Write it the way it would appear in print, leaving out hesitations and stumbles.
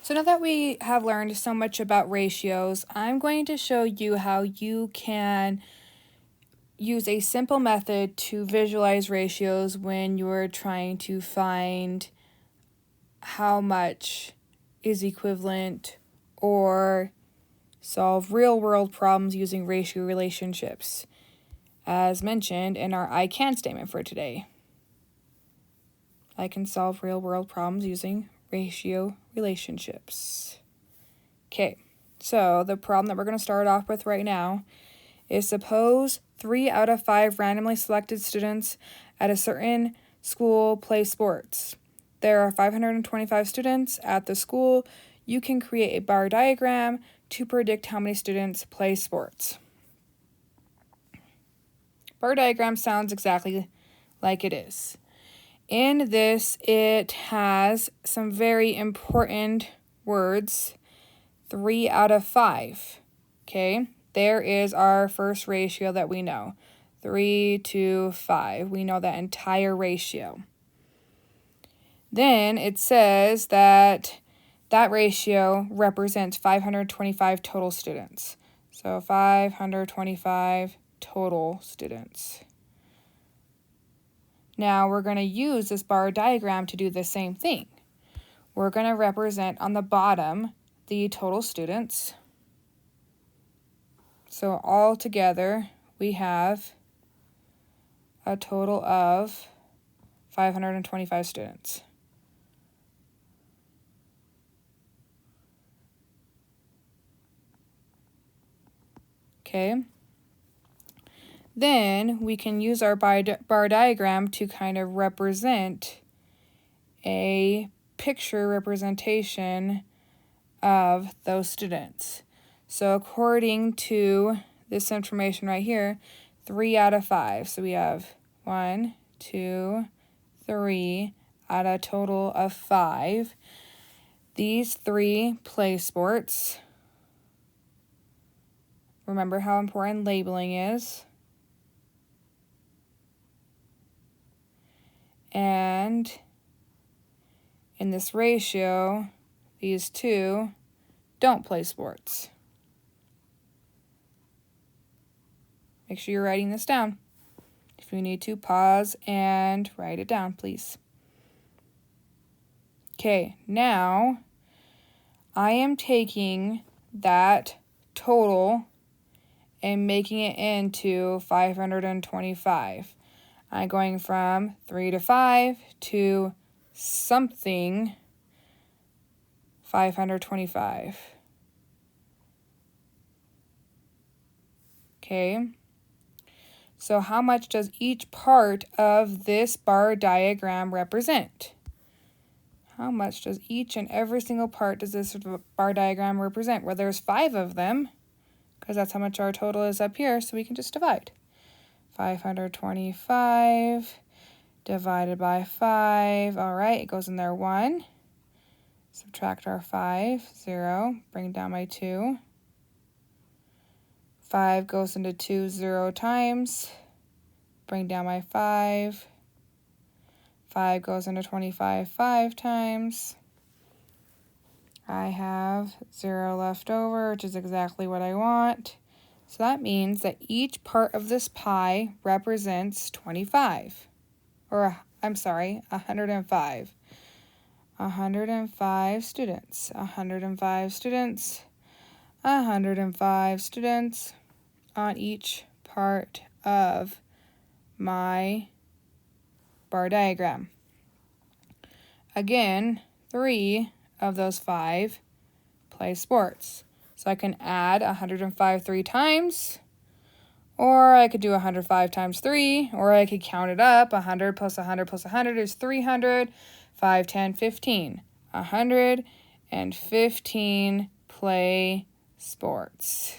So now that we have learned so much about ratios, I'm going to show you how you can use a simple method to visualize ratios when you're trying to find how much is equivalent or solve real-world problems using ratio relationships, as mentioned in our I can statement for today. I can solve real-world problems using ratio relationships. Okay, so the problem that we're going to start off with right now is suppose 3 out of 5 randomly selected students at a certain school play sports. There are 525 students at the school. You can create a bar diagram to predict how many students play sports. Bar diagram sounds exactly like it is. In this, it has some very important words, 3 out of 5, okay? There is our first ratio that we know, 3 to 5. We know that entire ratio. Then it says that that ratio represents 525 total students. So 525 total students. Now we're going to use this bar diagram to do the same thing. We're going to represent on the bottom the total students. So all together we have a total of 525 students. Okay. Then we can use our bar diagram to kind of represent a picture representation of those students. So according to this information right here, 3 out of 5. So we have 1, 2, 3 out of a total of 5. These 3 play sports. Remember how important labeling is. And in this ratio, these 2 don't play sports. Make sure you're writing this down. If you need to, pause and write it down, please. Okay, now I am taking that total and making it into 525. I'm going from 3 to 5 to something 525. Okay. So how much does each part of this bar diagram represent? How much does each and every single part does this bar diagram represent? Well, there's 5 of them, because that's how much our total is up here, so we can just divide. 525 divided by 5. All right, it goes in there 1. Subtract our 5, 0. Bring down my 2. 5 goes into 2 0 times. Bring down my 5. 5 goes into 25 5 times. I have 0 left over, which is exactly what I want. So that means that each part of this pie represents 25. Or, I'm sorry, 105. 105 students. 105 students. 105 students on each part of my bar diagram. Again, 3 of those 5 play sports. So I can add 105 3 times, or I could do 105 times 3, or I could count it up. 100 plus 100 plus 100 is 300. 5, 10, 15. 115 play sports.